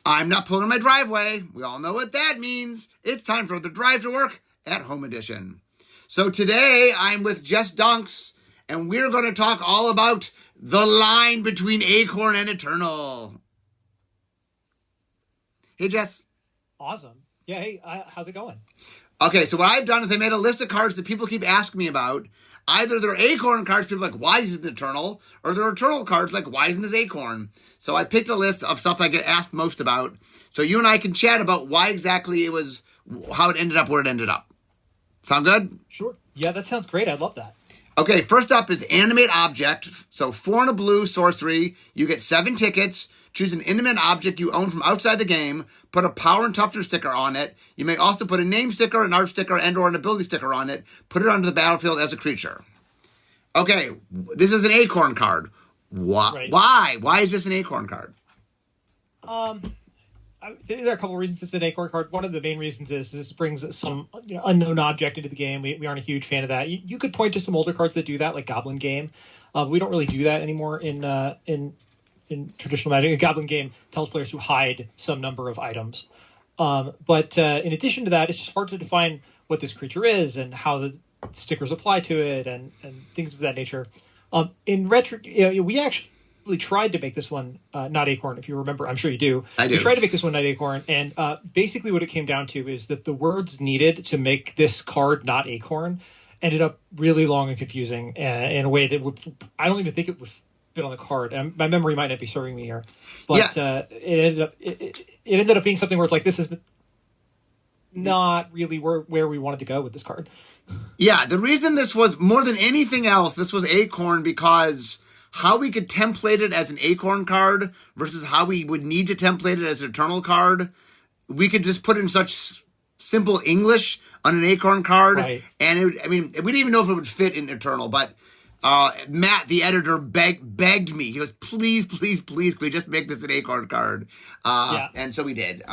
I'm not pulling in my driveway. We all know what that means. It's time for the Drive to Work at Home edition. So today I'm with Jess Dunks, and we're going to talk all about the line between Acorn and Eternal. Hey, Jess. Awesome. Yeah, hey, how's it going? Okay, so what I've done is I made a list of cards that people keep asking me about. Either they're Acorn cards, people are like, why isn't it Eternal? Or they're Eternal cards, like, why isn't this Acorn? So I picked a list of stuff I get asked most about. So you and I can chat about why exactly it was, how it ended up where it ended up. Sound good? Sure. Yeah, that sounds great. I'd love that. Okay, first up is Animate Object. So 4 and a blue sorcery. You get 7 tickets. Choose an inanimate object you own from outside the game. Put a power and toughness sticker on it. You may also put a name sticker, an art sticker, and or an ability sticker on it. Put it onto the battlefield as a creature. Okay, this is an Acorn card. Why? Right. Why is this an Acorn card? There are a couple of reasons it's an Acorn card. One of the main reasons is this brings some unknown object into the game. We aren't a huge fan of that. You could point to some older cards that do that, like Goblin Game. We don't really do that anymore in traditional Magic. A Goblin Game tells players to hide some number of items. But in addition to that, it's just hard to define what this creature is and how the stickers apply to it and things of that nature. In retro, we actually tried to make this one not Acorn, if you remember. I'm sure you do. I do. We tried to make this one not Acorn, and basically what it came down to is that the words needed to make this card not Acorn ended up really long and confusing in a way that I don't even think it would fit on the card. And my memory might not be serving me here, but it ended up being something where it's like, this is not really where we wanted to go with this card. Yeah, the reason this was, more than anything else, this was Acorn because how we could template it as an Acorn card versus how we would need to template it as an Eternal card, we could just put it in such simple English on an Acorn card. Right. And we didn't even know if it would fit in Eternal, but Matt, the editor, begged me. He goes, please, can we just make this an Acorn card? And so we did.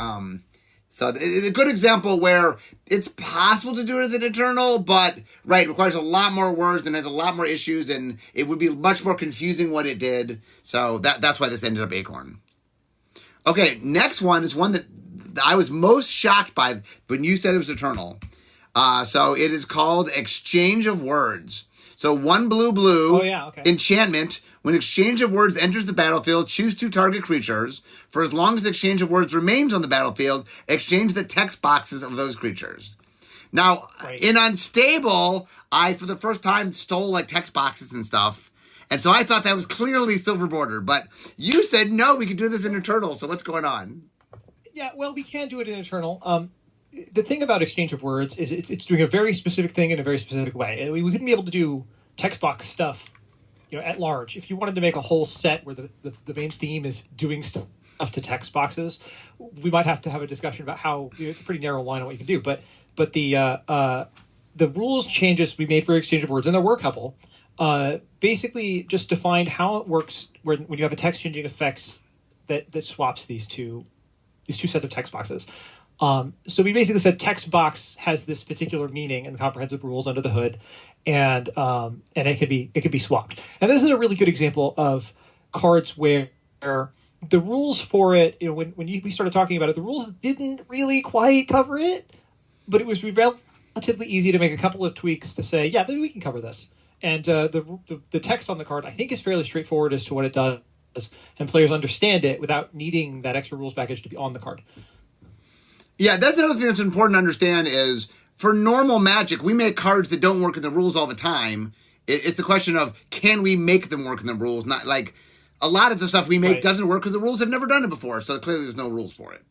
So it's a good example where it's possible to do it as an Eternal, but, right, it requires a lot more words and has a lot more issues, and it would be much more confusing what it did. So that's why this ended up Acorn. Okay, next one is one that I was most shocked by when you said it was Eternal. So it is called Exchange of Words. So 1 blue, Oh, yeah, okay. enchantment. When exchange of words enters the battlefield, choose 2 target creatures. For as long as exchange of words remains on the battlefield, exchange the text boxes of those creatures. Now, Right. in Unstable, I, for the first time, stole like text boxes and stuff. And so I thought that was clearly silver border. But you said, no, we can do this in Eternal. So what's going on? Yeah, well, we can do it in Eternal. The thing about exchange of words is it's doing a very specific thing in a very specific way. We wouldn't be able to do text box stuff, at large. If you wanted to make a whole set where the main theme is doing stuff to text boxes, we might have to have a discussion about how it's a pretty narrow line on what you can do. But the rules changes we made for exchange of words, and there were a couple, basically just defined how it works when you have a text changing effects that swaps these two sets of text boxes. So we basically said text box has this particular meaning in the comprehensive rules under the hood, and it could be swapped. And this is a really good example of cards where the rules for it, when we started talking about it, the rules didn't really quite cover it, but it was relatively easy to make a couple of tweaks to say, yeah, maybe we can cover this. And the text on the card, I think, is fairly straightforward as to what it does, and players understand it without needing that extra rules package to be on the card. Yeah, that's another thing that's important to understand is for normal Magic, we make cards that don't work in the rules all the time. It's a question of, can we make them work in the rules? Not like a lot of the stuff we make doesn't work because the rules have never done it before. So clearly there's no rules for it.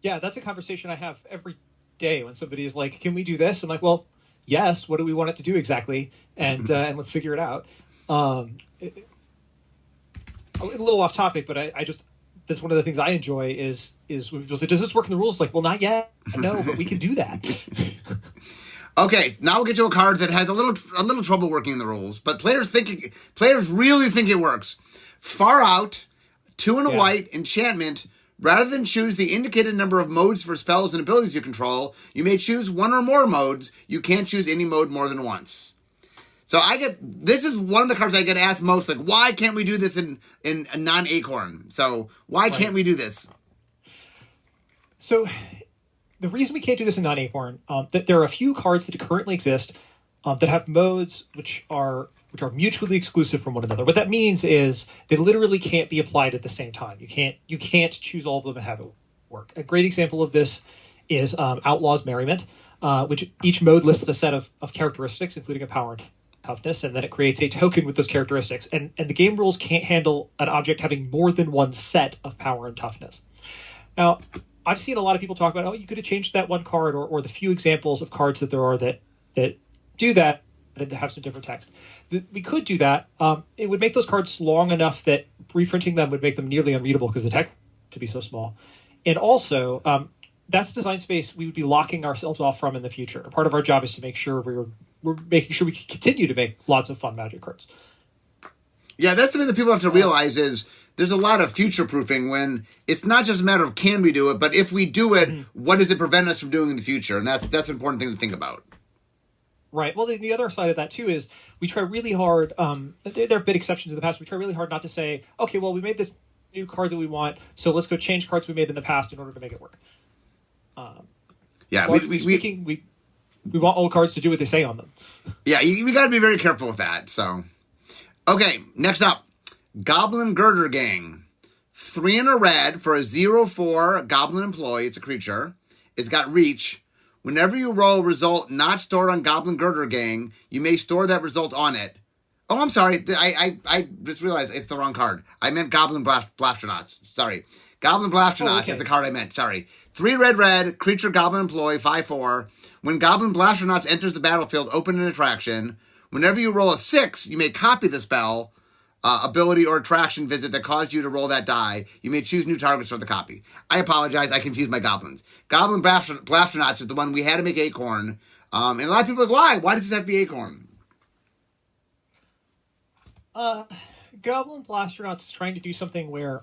Yeah, that's a conversation I have every day when somebody is like, can we do this? I'm like, well, yes. What do we want it to do exactly? And let's figure it out. A little off topic, but I just, that's one of the things I enjoy is when people say, does this work in the rules? It's like, well, not yet. No, but we can do that. Okay, now we'll get to a card that has a little trouble working in the rules, but players really think it works. Far Out, 2 and a white, enchantment. Rather than choose the indicated number of modes for spells and abilities you control, you may choose 1 or more modes. You can't choose any mode more than once. So this is one of the cards I get asked most, like, why can't we do this in a non-Acorn? So why can't we do this? So the reason we can't do this in non-acorn, that there are a few cards that currently exist that have modes which are mutually exclusive from one another. What that means is they literally can't be applied at the same time. You can't choose all of them and have it work. A great example of this is Outlaw's Merriment, which each mode lists a set of characteristics, including a power and toughness, and then it creates a token with those characteristics. And the game rules can't handle an object having more than one set of power and toughness. Now, I've seen a lot of people talk about, you could have changed that one card, or the few examples of cards that there are that do that and to have some different text. We could do that. It would make those cards long enough that reprinting them would make them nearly unreadable because the text would be so small. And also, that's design space we would be locking ourselves off from in the future. Part of our job is to make sure we're making sure we can continue to make lots of fun Magic cards. Yeah, that's something that people have to realize is there's a lot of future proofing when it's not just a matter of can we do it, but if we do it, what does it prevent us from doing in the future? And that's an important thing to think about. Right. Well, the other side of that, too, is we try really hard. There have been exceptions in the past. We try really hard not to say, okay, well, we made this new card that we want, so let's go change cards we made in the past in order to make it work. We want old cards to do what they say on them. Yeah, we got to be very careful with that. So, okay, next up, Goblin Girder Gang. 3 in a red for a 0/4 Goblin employee. It's a creature. It's got reach. Whenever you roll a result not stored on Goblin Girder Gang, you may store that result on it. Oh, I'm sorry. I just realized it's the wrong card. I meant Goblin Blastronauts. Sorry. Goblin Blastronauts. Okay. That's the card I meant. Sorry. 3 red, creature Goblin employee, 5/4. When Goblin Blastronauts enters the battlefield, open an attraction. Whenever you roll a 6, you may copy the spell, ability, or attraction visit that caused you to roll that die. You may choose new targets for the copy. I apologize. I confused my goblins. Goblin Blastronauts is the one we had to make acorn. And a lot of people are like, why? Why does this have to be acorn? Goblin Blastronauts is trying to do something where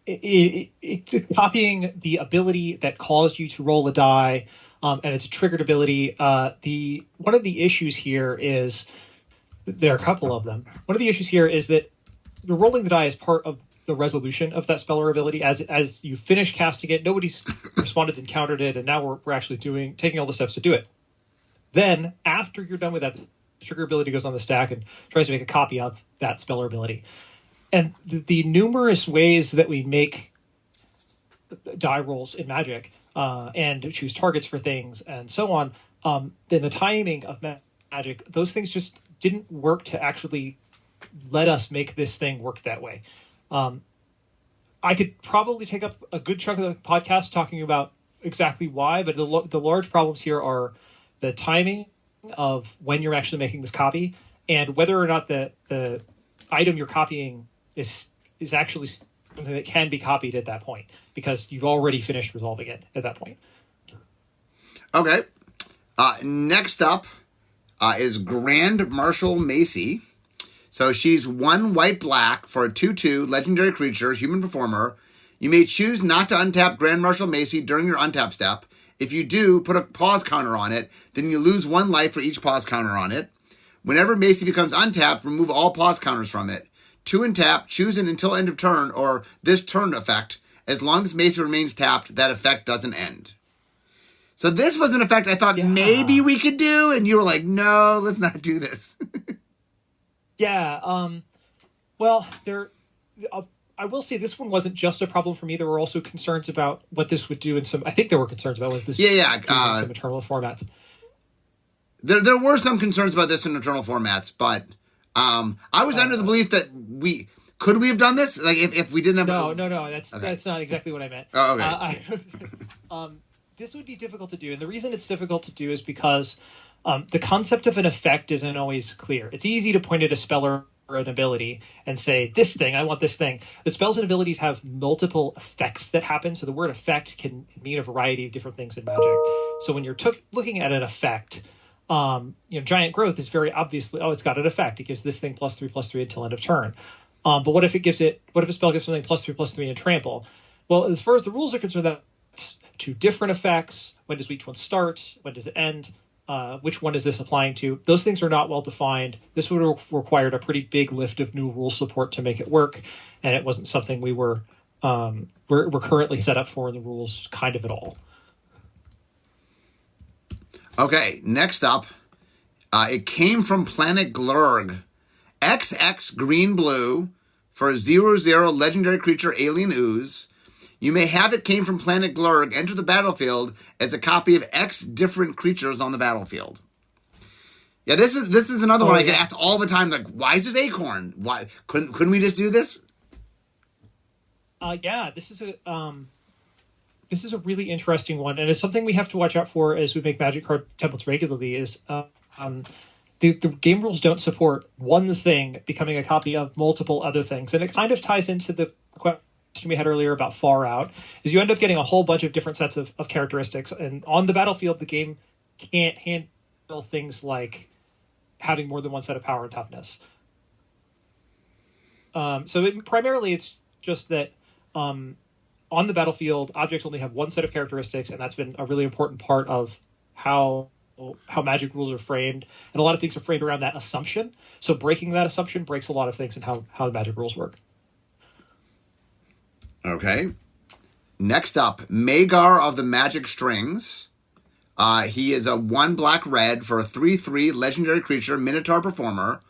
it's copying the ability that caused you to roll a die, and it's a triggered ability. One of the issues here is there are a couple of them. One of the issues here is that you're rolling the die as part of the resolution of that spell or ability. As you finish casting it, nobody's responded, encountered it, and now we're actually taking all the steps to do it. Then, after you're done with that, the trigger ability goes on the stack and tries to make a copy of that spell or ability. And the numerous ways that we make die rolls in Magic and choose targets for things and so on, then the timing of Magic, those things just didn't work to actually let us make this thing work that way. I could probably take up a good chunk of the podcast talking about exactly why, but the large problems here are the timing of when you're actually making this copy and whether or not the item you're copying is actually something that can be copied at that point because you've already finished resolving it at that point. Okay. Next up is Grand Marshal Macy. So she's 1 white-black for a 2/2 legendary creature, human performer. You may choose not to untap Grand Marshal Macy during your untap step. If you do, put a pause counter on it. Then you lose 1 life for each pause counter on it. Whenever Macy becomes untapped, remove all pause counters from it. 2 and tap, choose an until end of turn or this turn effect. As long as Macy remains tapped, that effect doesn't end. So this was an effect I thought maybe we could do, and you were like, no, let's not do this. Yeah. Well, I will say this one wasn't just a problem for me. There were also concerns about what this would do in some. I think there were concerns about what this would do in some Eternal formats. There were some concerns about this in Eternal formats, but I was under the belief that we have done this. Like if we didn't have no. That's not exactly what I meant. Oh, okay. This would be difficult to do, and the reason it's difficult to do is because the concept of an effect isn't always clear. It's easy to point at a spell or an ability and say, this thing, I want this thing. But spells and abilities have multiple effects that happen, so the word effect can mean a variety of different things in Magic. So when you're looking at an effect, Giant Growth is very obviously, it's got an effect. It gives this thing +3/+3 until end of turn. But what if a spell gives something +3/+3 and trample? Well, as far as the rules are concerned, that's 2 different effects. When does each one start? When does it end? Which one is this applying to? Those things are not well defined. This would have required a pretty big lift of new rule support to make it work, and it wasn't something we were we're currently set up for in the rules kind of at all. Okay, next up, it came from Planet Glurg. XX green-blue for a 0/0 legendary creature alien ooze. You may have it came from Planet Glurg enter the battlefield as a copy of X different creatures on the battlefield. Yeah, this is another one I get asked all the time. Like, why is this acorn? Why couldn't we just do this? This is a really interesting one, and it's something we have to watch out for as we make Magic card templates regularly. Is the game rules don't support one thing becoming a copy of multiple other things, and it kind of ties into the question we had earlier about far out. Is you end up getting a whole bunch of different sets of characteristics, and on the battlefield, the game can't handle things like having more than one set of power and toughness. Primarily, it's just that on the battlefield, objects only have one set of characteristics, and that's been a really important part of how Magic rules are framed, and a lot of things are framed around that assumption. So breaking that assumption breaks a lot of things in how the Magic rules work. Okay. Next up, Magar of the Magic Strings. He is a 1 black red for a 3/3 legendary creature, Minotaur Performer.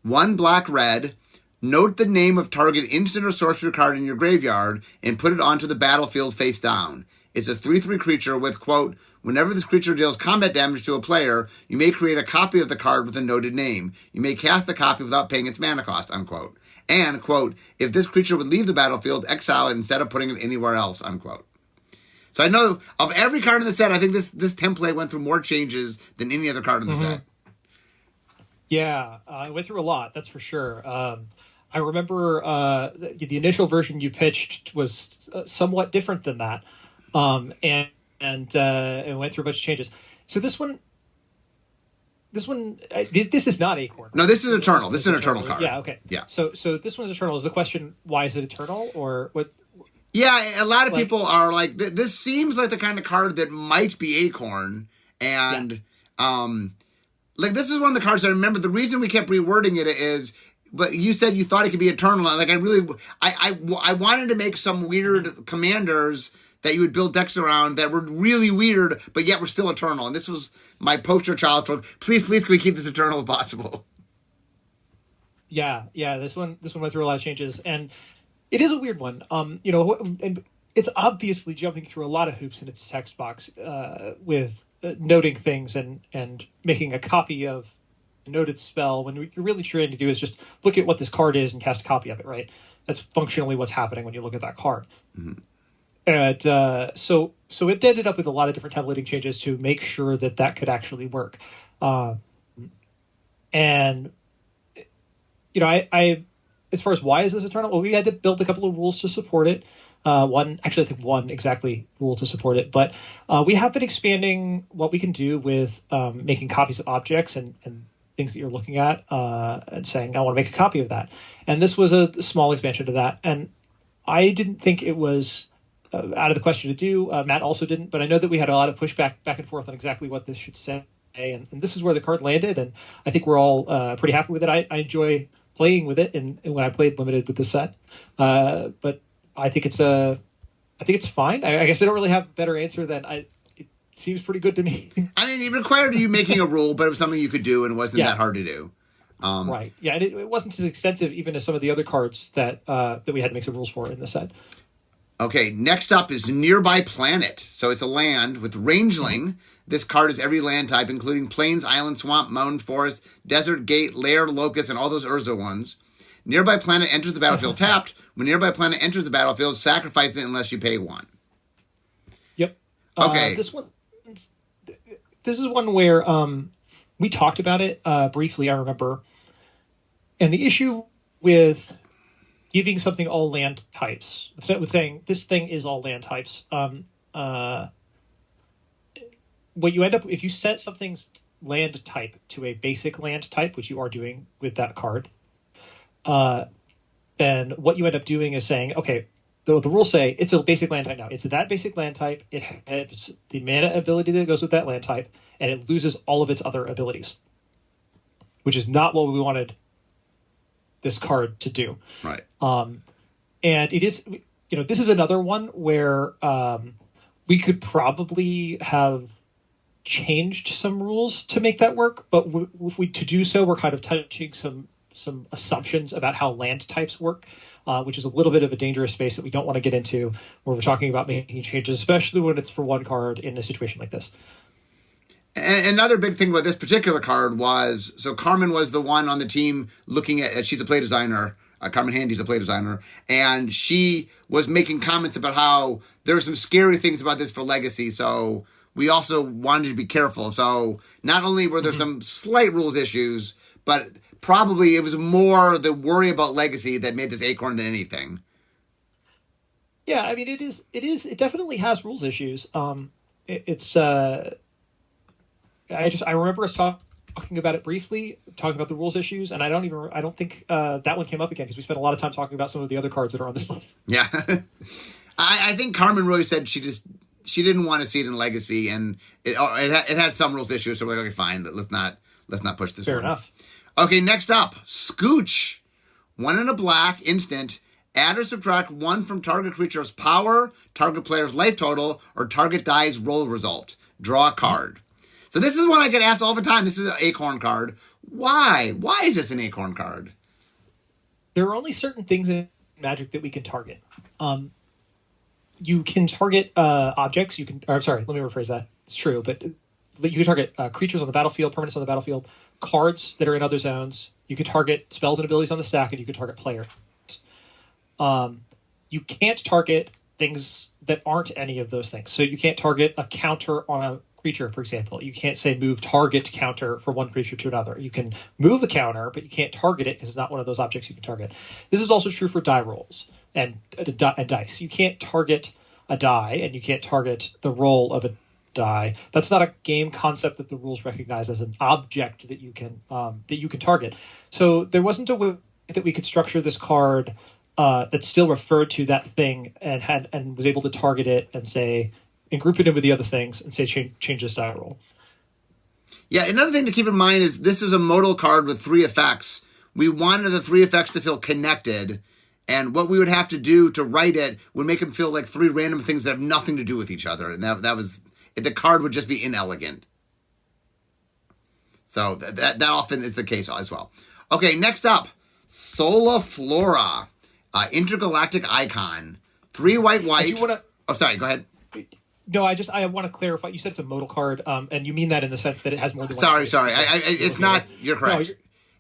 1 black red. Note the name of target instant or sorcery card in your graveyard and put it onto the battlefield face down. It's a 3/3 creature with, quote, whenever this creature deals combat damage to a player, you may create a copy of the card with a noted name. You may cast the copy without paying its mana cost, unquote. And, quote, if this creature would leave the battlefield, exile it instead of putting it anywhere else, unquote. So I know of every card in the set, I think this template went through more changes than any other card in the set. Yeah, it went through a lot, that's for sure. I remember the initial version you pitched was somewhat different than that, and it went through a bunch of changes. So this is not Acorn. No, this is Eternal. This is an Eternal card. Yeah, okay. Yeah. So this one's Eternal. Is the question, why is it Eternal, or what? Yeah, a lot of people are like, this seems like the kind of card that might be Acorn, and this is one of the cards I remember. The reason we kept rewording it is, but you said you thought it could be Eternal. Like, I wanted to make some weird commanders that you would build decks around that were really weird, but yet were still Eternal. And this was my poster child for, please, can we keep this Eternal if possible? Yeah. This one went through a lot of changes, and it is a weird one. And it's obviously jumping through a lot of hoops in its text box with noting things and making a copy of a noted spell when what you're really trying to do is just look at what this card is and cast a copy of it, right? That's functionally what's happening when you look at that card. Mm-hmm. And so it ended up with a lot of different templating changes to make sure that could actually work. And I as far as why is this Eternal, well, we had to build a couple of rules to support it. One exactly rule to support it, but we have been expanding what we can do with making copies of objects and things that you're looking at and saying, I want to make a copy of that. And this was a small expansion to that. And I didn't think it was out of the question to do. Matt also didn't, but I know that we had a lot of pushback back and forth on exactly what this should say. And this is where the card landed. And I think we're all pretty happy with it. I enjoy playing with it and when I played limited with the set. But I think it's fine. I guess I don't really have a better answer than it seems pretty good to me. I mean, it required you making a rule, but it was something you could do and it wasn't that hard to do. Right. Yeah, and it wasn't as extensive even as some of the other cards that we had to make some rules for in the set. Okay, next up is Nearby Planet. So it's a land with Rangeling. This card is every land type, including plains, island, swamp, mountain, forest, desert, gate, lair, locust, and all those Urza ones. Nearby Planet enters the battlefield tapped. When Nearby Planet enters the battlefield, sacrifice it unless you pay 1. Yep. Okay. This is one where we talked about it briefly, I remember. And the issue with giving something all land types, with saying this thing is all land types, what you end up, if you set something's land type to a basic land type, which you are doing with that card, then what you end up doing is saying, okay, the rules say it's a basic land type now. It's that basic land type. It has the mana ability that goes with that land type, and it loses all of its other abilities, which is not what we wanted this card to do. Right. And it is, this is another one where we could probably have changed some rules to make that work, but to do so, we're kind of touching some assumptions about how land types work, which is a little bit of a dangerous space that we don't want to get into where we're talking about making changes, especially when it's for one card in a situation like this. And another big thing about this particular card was, so Carmen was the one on the team looking at, she's a play designer, Carmen Handy's a play designer, and she was making comments about how there are some scary things about this for Legacy, so we also wanted to be careful. So not only were there some slight rules issues, but probably it was more the worry about Legacy that made this acorn than anything. Yeah, I mean, it definitely has rules issues. I remember us talking about it briefly, talking about the rules issues, and I don't think that one came up again because we spent a lot of time talking about some of the other cards that are on this list. Yeah. I think Carmen really said she didn't want to see it in Legacy, and it had some rules issues, so we're like, okay, fine, let's not push this. Fair one. enough. Okay, next up, Scooch. 1 in a black, instant. Add or subtract 1 from target creature's power, target player's life total, or target die's roll result. Draw a card. So this is one I get asked all the time. This is an acorn card. Why? Why is this an acorn card? There are only certain things in Magic that we can target. You can target objects. Let me rephrase that. It's true, but you can target creatures on the battlefield, permanents on the battlefield, cards that are in other zones. You can target spells and abilities on the stack, and you can target players. You can't target things that aren't any of those things. So you can't target a counter on a creature, for example. You can't say move target counter from one creature to another. You can move a counter, but you can't target it because it's not one of those objects you can target. This is also true for die rolls and dice. You can't target a die, and you can't target the roll of a die. That's not a game concept that the rules recognize as an object that you can target. So there wasn't a way that we could structure this card that still referred to that thing and was able to target it and group it in with the other things and say change this die roll. Yeah, another thing to keep in mind is this is a modal card with 3 effects. We wanted the 3 effects to feel connected, and what we would have to do to write it would make them feel like 3 random things that have nothing to do with each other, and that was the card would just be inelegant. So that often is the case as well. Okay, next up, Sola Flora, intergalactic icon, 3 white. Oh, sorry, go ahead. No, I want to clarify. You said it's a modal card, and you mean that in the sense that it has more than one. Sorry. It's not. You're correct. No,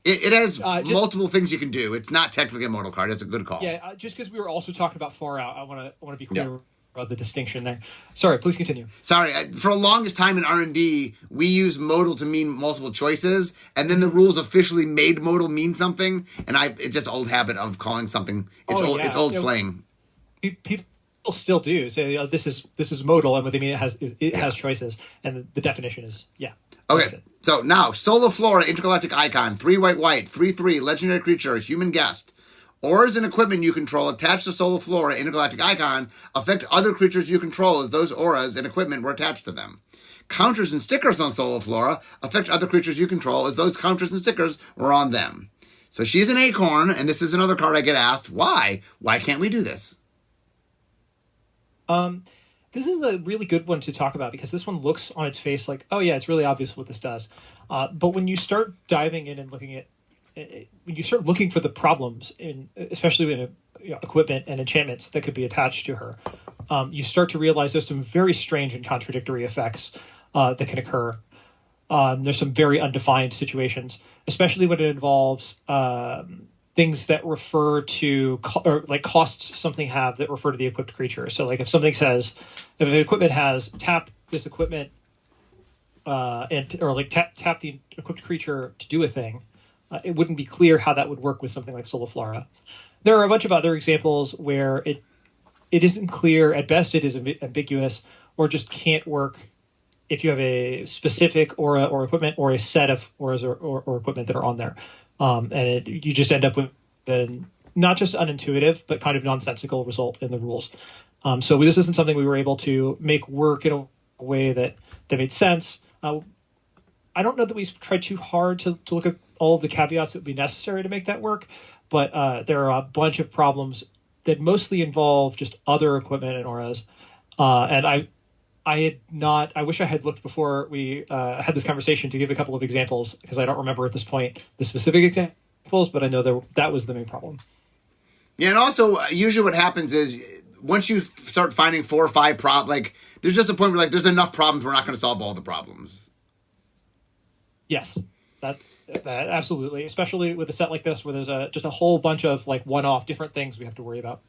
it has multiple things you can do. It's not technically a modal card. It's a good call. Yeah, just because we were also talking about far out, I want to be clear about the distinction there. Sorry, please continue. Sorry, for the longest time in R&D, we used modal to mean multiple choices, and then the rules officially made modal mean something, and it's just old habit of calling something. It's old slang. People still do say this is modal, and what they mean it has choices, and the definition is Okay, so now Sola Flora, intergalactic icon, 3 white, 3/3 legendary creature, human guest. Auras and equipment you control attached to Sola Flora, intergalactic icon, affect other creatures you control as those auras and equipment were attached to them. Counters and stickers on Sola Flora affect other creatures you control as those counters and stickers were on them. So she's an acorn, and this is another card I get asked, why? Why can't we do this? This is a really good one to talk about because this one looks on its face like, oh yeah, it's really obvious what this does. But when you start diving in and looking at, when you start looking for the problems especially in equipment and enchantments that could be attached to her, you start to realize there's some very strange and contradictory effects that can occur. There's some very undefined situations, especially when it involves things that refer to or like costs something have that refer to the equipped creature. So like if an equipment has tap this equipment tap the equipped creature to do a thing, it wouldn't be clear how that would work with something like Sola Flora. There are a bunch of other examples where it isn't clear. At best, it is ambiguous or just can't work if you have a specific aura or equipment or a set of auras or equipment that are on there. You just end up with not just unintuitive, but kind of nonsensical result in the rules. So this isn't something we were able to make work in a way that made sense. I don't know that we tried too hard to look at all of the caveats that would be necessary to make that work, but there are a bunch of problems that mostly involve just other equipment and auras. And I wish I had looked before we had this conversation to give a couple of examples, because I don't remember at this point the specific examples, but I know that was the main problem. Yeah, and also usually what happens is once you start finding 4 or 5 problems, like there's just a point where like there's enough problems, we're not going to solve all the problems. Yes, that absolutely, especially with a set like this where there's just a whole bunch of like one-off different things we have to worry about.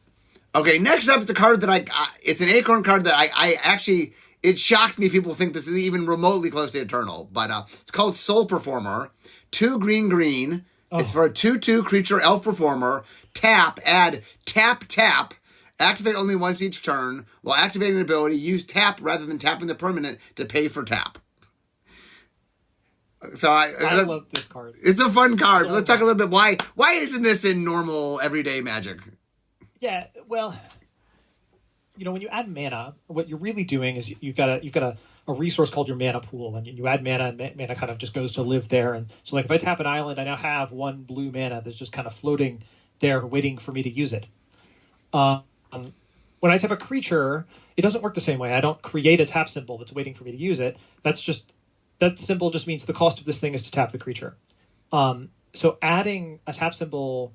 Okay, next up, it's a card that it's an Acorn card that I actually, it shocks me people think this is even remotely close to Eternal, but it's called Soul Performer. 2 green. Oh. It's for a 2/2 creature elf performer. Tap, add tap. Activate only once each turn. While activating an ability, use tap rather than tapping the permanent to pay for tap. So I love this card. It's a fun card. So let's talk a little bit why isn't this in normal everyday Magic? Yeah, well, when you add mana, what you're really doing is you've got a resource called your mana pool, and you add mana, and mana kind of just goes to live there. And so, like, if I tap an island, I now have 1 blue mana that's just kind of floating there, waiting for me to use it. When I tap a creature, it doesn't work the same way. I don't create a tap symbol that's waiting for me to use it. That symbol just means the cost of this thing is to tap the creature. So adding a tap symbol,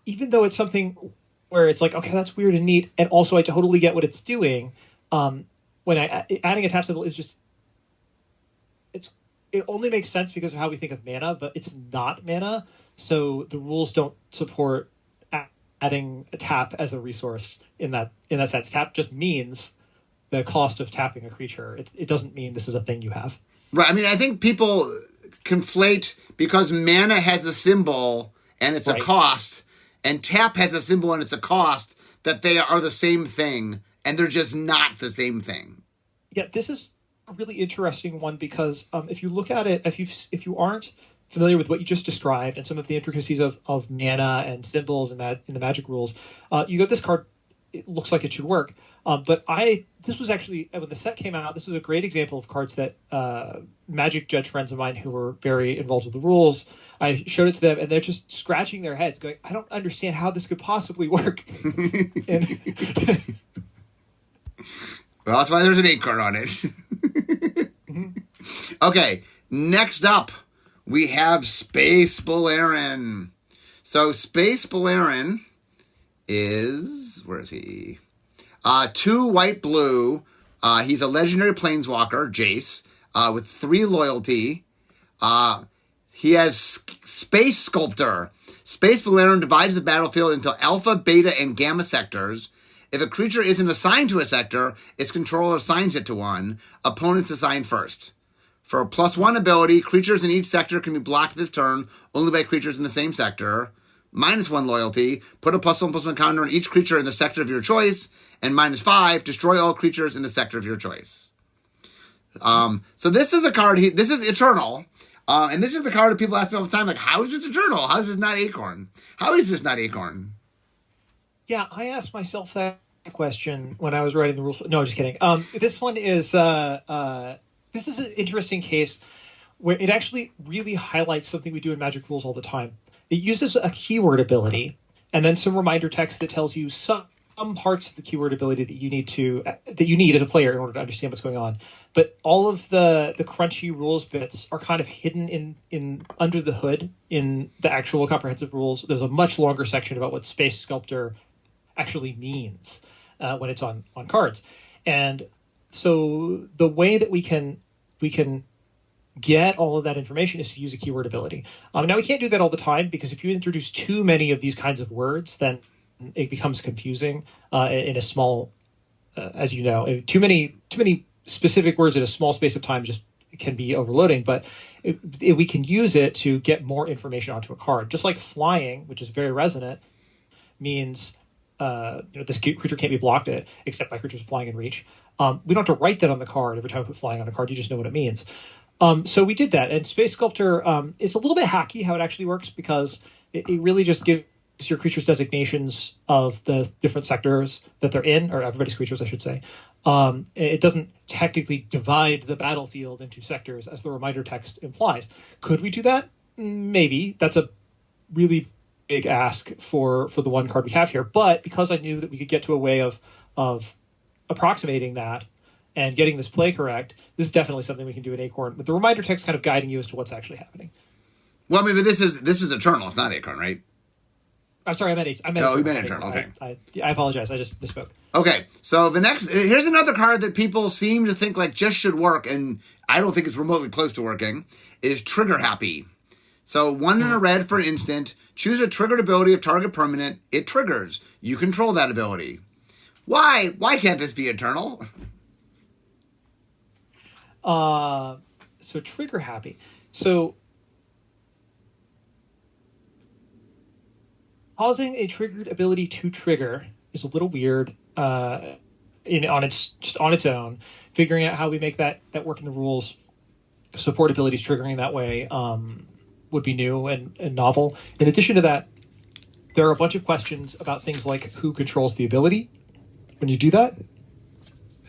even though it's something where it's like, okay, that's weird and neat, and also I totally get what it's doing, when adding a tap symbol is just, it only makes sense because of how we think of mana, but it's not mana, so the rules don't support adding a tap as a resource in that sense. Tap just means the cost of tapping a creature. It doesn't mean this is a thing you have. Right. I mean, I think people conflate because mana has a symbol and it's a cost, and tap has a symbol and it's a cost, that they are the same thing, and they're just not the same thing. Yeah, this is a really interesting one because if you look at it, if you aren't familiar with what you just described and some of the intricacies of mana and symbols in the Magic rules, you got this card. It looks like it should work, but this was actually, when the set came out, this was a great example of cards that Magic judge friends of mine who were very involved with the rules, I showed it to them and they're just scratching their heads going, I don't understand how this could possibly work. Well, that's why there's an acorn on it. Mm-hmm. Okay, next up we have Space Balerin. So Space Balerin is, where is he? 2 white blue. He's a legendary planeswalker, Jace, with 3 loyalty. He has Space Sculptor. Space Balerin divides the battlefield into alpha, beta, and gamma sectors. If a creature isn't assigned to a sector, its controller assigns it to one. Opponents assign first. For a +1 ability, creatures in each sector can be blocked this turn only by creatures in the same sector. -1 loyalty, put a +1/+1 counter on each creature in the sector of your choice, and -5, destroy all creatures in the sector of your choice. So this is a card, this is Eternal, and this is the card that people ask me all the time, like, how is this Eternal? How is this not Acorn? How is this not Acorn? Yeah, I asked myself that question when I was writing the rules. No, just kidding. This one is, this is an interesting case where it actually really highlights something we do in Magic rules all the time. It uses a keyword ability and then some reminder text that tells you some parts of the keyword ability that you need as a player in order to understand what's going on. But all of the crunchy rules bits are kind of hidden in under the hood in the actual comprehensive rules. There's a much longer section about what Space Sculptor actually means when it's on cards. And so the way that we can get all of that information is to use a keyword ability. Now, we can't do that all the time because if you introduce too many of these kinds of words, then it becomes confusing in a small, as you know, too many specific words in a small space of time just can be overloading. But we can use it to get more information onto a card. Just like flying, which is very resonant, means this creature can't be blocked except by creatures flying in reach. We don't have to write that on the card every time we put flying on a card. You just know what it means. So we did that. And Space Sculptor is a little bit hacky how it actually works because it really just gives your creatures designations of the different sectors that they're in, or everybody's creatures, I should say. It doesn't technically divide the battlefield into sectors as the reminder text implies. Could we do that? Maybe. That's a really big ask for the one card we have here. But because I knew that we could get to a way of approximating that and getting this play correct, this is definitely something we can do in Acorn, with the reminder text kind of guiding you as to what's actually happening. Well, I mean, but this is Eternal. It's not Acorn, right? I'm sorry, I meant Oh, you meant Eternal. Okay. I apologize. I just misspoke. Okay, so here's another card that people seem to think like just should work, and I don't think it's remotely close to working, is Trigger Happy. So 1 in a red for an instant. Choose a triggered ability of target permanent. It triggers. You control that ability. Why? Why can't this be Eternal? So Trigger Happy. So causing a triggered ability to trigger is a little weird on its own. Figuring out how we make that work in the rules, support abilities triggering that way would be new and novel. In addition to that, there are a bunch of questions about things like who controls the ability when you do that.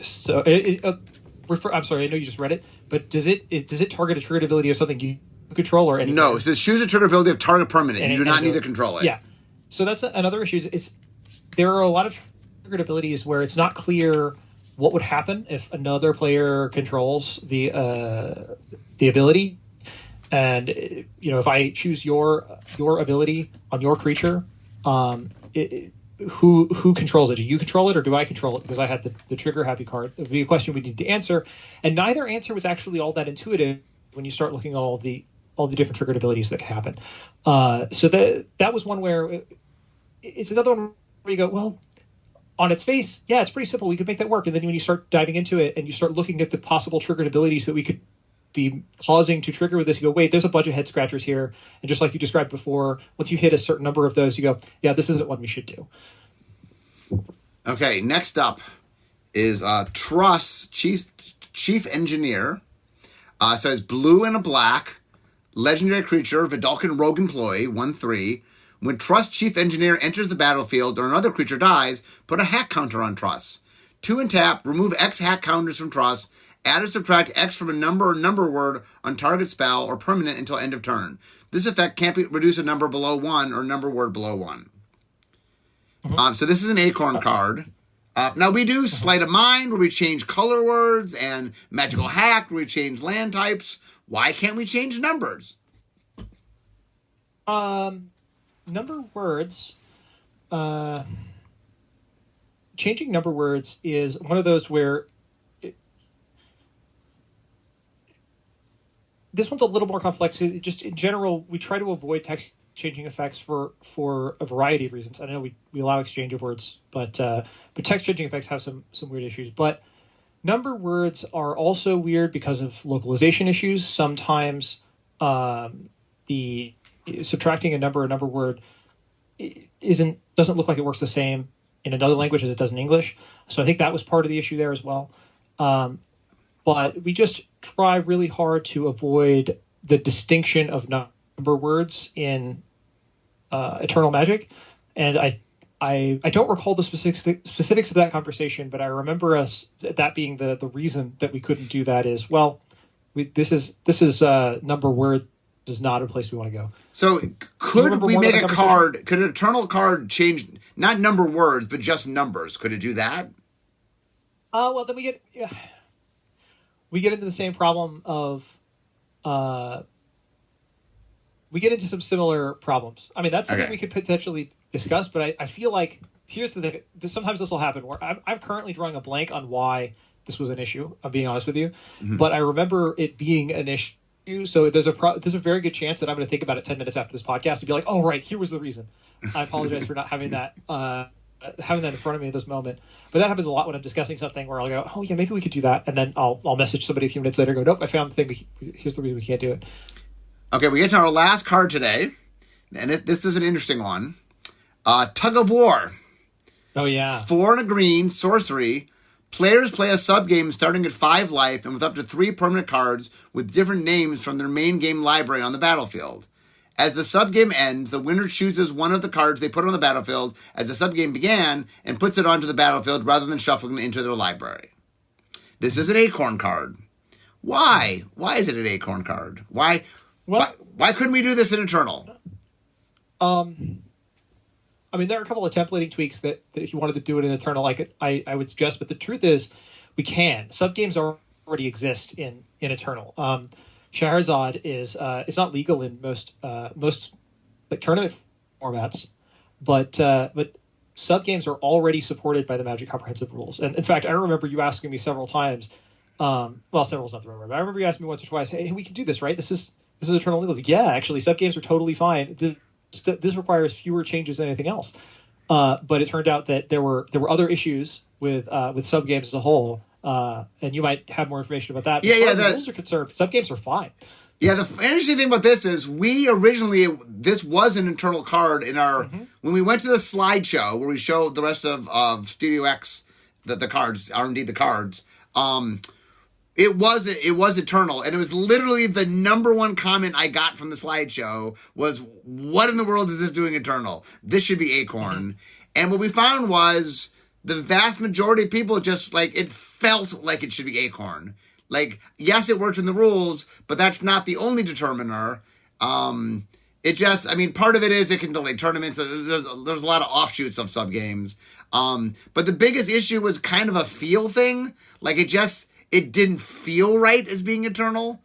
So I'm sorry, I know you just read it, but does it target a triggered ability or something you control or anything? No, it says choose a triggered ability of target permanent. You do not need to control it. Yeah. So that's another issue. There are a lot of triggered abilities where it's not clear what would happen if another player controls the ability, and if I choose your ability on your creature, who controls it? Do you control it or do I control it? Because I had the Trigger Happy card. It would be a question we need to answer, and neither answer was actually all that intuitive when you start looking at all the different triggered abilities that can happen. So that was one where it's another one where you go, well, on its face, yeah, it's pretty simple. We could make that work. And then when you start diving into it and you start looking at the possible triggered abilities that we could be causing to trigger with this, you go, wait, there's a bunch of head scratchers here. And just like you described before, once you hit a certain number of those, you go, yeah, this isn't what we should do. Okay, next up is Truss Chief Engineer. So it's blue and a black. Legendary creature, Vidalcan Rogue Employee, 1/3. When Truss Chief Engineer enters the battlefield or another creature dies, put a hack counter on Truss. 2 and tap, remove X hack counters from Truss, add or subtract X from a number or number word on target spell or permanent until end of turn. This effect can't reduce a number below 1 or number word below 1. Mm-hmm. So this is an Acorn card. Now we do Sleight of Mind, where we change color words, and Magical Hack, where we change land types. Why can't we change numbers? Number words, changing number words is one of those where this one's a little more complex. Just in general, we try to avoid text changing effects for a variety of reasons. I know we allow exchange of words, but text changing effects have some weird issues. But number words are also weird because of localization issues. Sometimes the subtracting a number word doesn't look like it works the same in another language as it does in English. So I think that was part of the issue there as well. But we just try really hard to avoid the distinction of number words in Eternal Magic. And I don't recall the specifics of that conversation, but I remember that being the reason that we couldn't do that is, well, this is number word is not a place we want to go. So could we make a card? Could an Eternal card change not number words, but just numbers? Could it do that? Well, then we get into the same problem of we get into some similar problems. I mean, that's something we could potentially discuss, but I feel like here's the thing. Sometimes this will happen where I'm currently drawing a blank on why this was an issue. I'm being honest with you, but I remember it being an issue. So there's a very good chance that I'm going to think about it 10 minutes after this podcast and be like, oh, right, here was the reason. I apologize for not having that in front of me at this moment. But that happens a lot when I'm discussing something where I'll go, oh, yeah, maybe we could do that. And then I'll message somebody a few minutes later and go, nope, I found the thing. Here's the reason we can't do it. Okay, we get to our last card today. And this is an interesting one. Tug of War. Oh, yeah. 4 and a green, sorcery. Players play a sub-game starting at 5 life and with up to 3 permanent cards with different names from their main game library on the battlefield. As the sub-game ends, the winner chooses one of the cards they put on the battlefield as the sub-game began and puts it onto the battlefield rather than shuffling it into their library. This is an Acorn card. Why? Why is it an Acorn card? Why couldn't we do this in Eternal? I mean, there are a couple of templating tweaks that if you wanted to do it in Eternal, I would suggest. But the truth is, we can. Subgames already exist in Eternal. Shahrazad is it's not legal in most like tournament formats, but subgames are already supported by the Magic Comprehensive Rules. And in fact, I remember you asking me several times. Several's not the right word, but I remember you asking me once or twice, "Hey, we can do this, right? This is Eternal legal." Yeah, actually, subgames are totally fine. This requires fewer changes than anything else. But it turned out that there were other issues with subgames as a whole, and you might have more information about that. But the rules are concerned, subgames are fine. Yeah, the interesting thing about this is this was an internal card in our when we went to the slideshow where we showed the rest of Studio X the cards, R&D the cards. It was Eternal, and it was literally the number one comment I got from the slideshow was, "What in the world is this doing Eternal? This should be Acorn." And what we found was the vast majority of people just it felt like it should be Acorn. Like, yes, it worked in the rules, but that's not the only determiner. Part of it is it can delay tournaments. There's a lot of offshoots of subgames. But the biggest issue was kind of a feel thing. Like, it didn't feel right as being Eternal.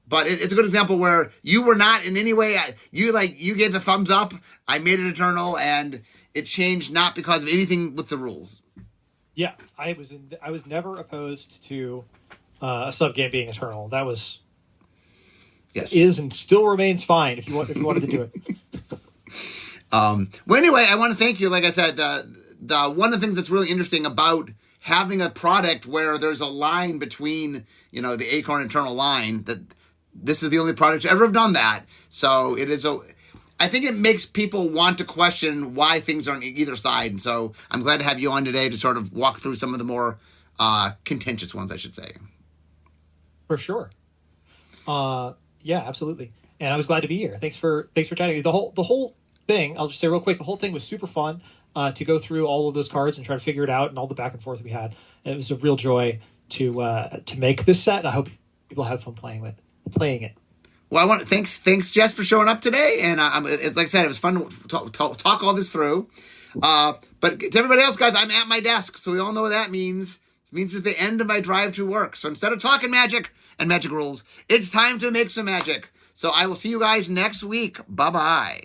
But it's a good example where you were not in any way, you gave the thumbs up, I made it Eternal, and it changed not because of anything with the rules. Yeah, I was never opposed to a subgame being Eternal. That was is and still remains fine if you wanted to do it. Well, anyway, I want to thank you. Like I said, the one of the things that's really interesting about having a product where there's a line between the Acorn Eternal line, that this is the only product to ever have done that. So it is I think it makes people want to question why things are on either side. And so I'm glad to have you on today to sort of walk through some of the more contentious ones, I should say. For sure. Yeah, absolutely. And I was glad to be here. Thanks for chatting. The whole thing, I'll just say real quick, the whole thing was super fun to go through all of those cards and try to figure it out and all the back and forth we had. And it was a real joy to make this set. I hope people have fun playing it. Well, I want to thanks Jess for showing up today. And like I said, it was fun to talk all this through. But to everybody else, guys, I'm at my desk, so we all know what that means. It means it's the end of my drive to work. So instead of talking magic and magic rules, it's time to make some magic. So I will see you guys next week. Bye-bye.